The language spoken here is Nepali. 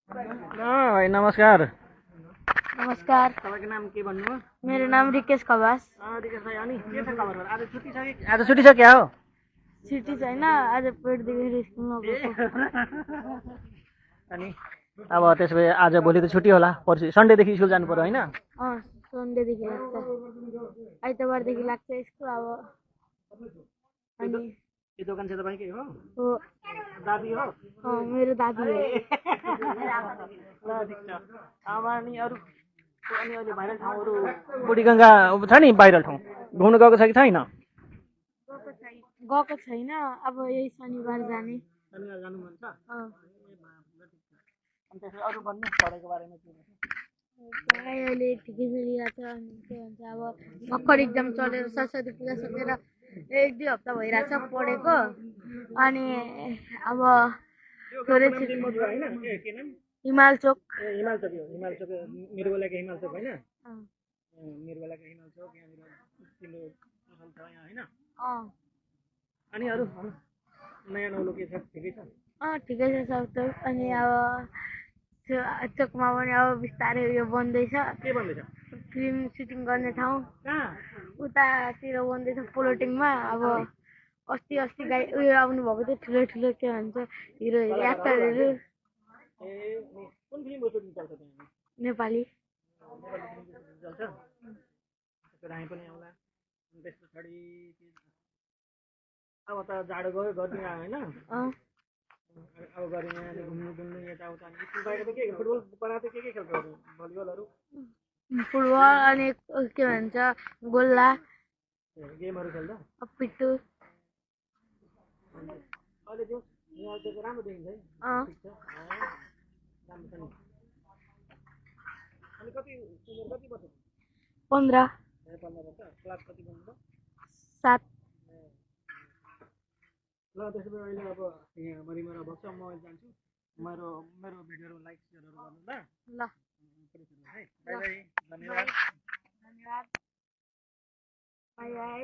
भाइ नमस्कार। नमस्कार। तपाईँको नाम के भन्नु? मेरो नाम रिकेश खवास। रिकेश भाइ, अनि के छ खबर? आज छुट्टी छ कि? आज छुट्टी छ क्या हो? छुट्टी छैन, आज पेटदेखि स्कुलमा गएको। अनि अब त्यसो भए आज भोलि त छुट्टी होला, पर्सि सन्डेदेखि स्कुल जानु पर्यो होइन? सन्डेदेखि लाग्छ, आइतबारदेखि लाग्छ स्कुल। अब अनि यो दोकान चाहिँ तपाईँकै हो? हो, दादी हो? मेरो दादी हो। ल ठिक छ। अब अनि अरू अनि अहिले भाइरल ठाउँहरू बुढीगङ्गा छ नि भाइरल ठाउँ, घुम्नु गएको छ कि छैन? गएको छैन, अब यही शनिबार जाने। शनिबार जानु मन छ? अनि त्यसपछि अरू भन्नु पढाइको बारेमा के भन्छ? पढाइ अहिले ठिकै चलिरहेको छ। अनि के भन्छ, अब भर्खर इक्जाम चलेर सरस्वती पूजा सकेर 1-2 हप्ता भइरहेछ पढेको। अनि अब थोरै हिमाल चोक। हिमाल चोक मिर्गोलाको हिमाल चोक होइन? मिर्गोलाको हिमाल चोक यहाँनिर तिम्रो पसल छ यहाँ होइन? अनि अरू नयाँ नौलो के छ? ठिकै छ? ठिकै छ सब थोक। अनि अब चोकमा पनि अब बिस्तारै उयो बन्दैछ। के भन्दैछ? फिल्म सुटिङ गर्ने ठाउँ कहाँ? उतातिर बन्दैछ प्लोटिङमा। अब अस्ति गाई उयो आउनु भएको थियो, ठुलो ठुलो के भन्छ हिरोहरू एक्टरहरू। ए कुन फिल्मको सुटिङ चल्छ त्यहाँ? नेपाली चल्छ? हामी पनि आउँला। त्यस पछाडि अब त जाडो गयो, गर्मी आयो होइन? अब गर्मी आयो, घुम्नु डुल्नु यताउता। अनि स्कुल बाहिर त के फुटबल पढाएको के खेल्छ? भलिबलहरू? फुटबल अनि के भन्छ गोल्ला, गेमहरू खेल्छ? पिट्टु। अहिले त्यो यहाँ चाहिँ राम्रो देखिन्छ है? ठिक छ, राम्रो छ नि। अनि कति उमेर कति वर्ष? 15 वर्ष। क्लास कति भन्नुभयो? 7। ल त्यसो भए अहिले अब यहाँ मरिमरा भएको छ, म जान्छु। मेरो भिडियोहरू लाइक सेयरहरू गर्नु ल। ल, है बाई बाई, धन्यवाद। धन्यवाद, बाई बाई।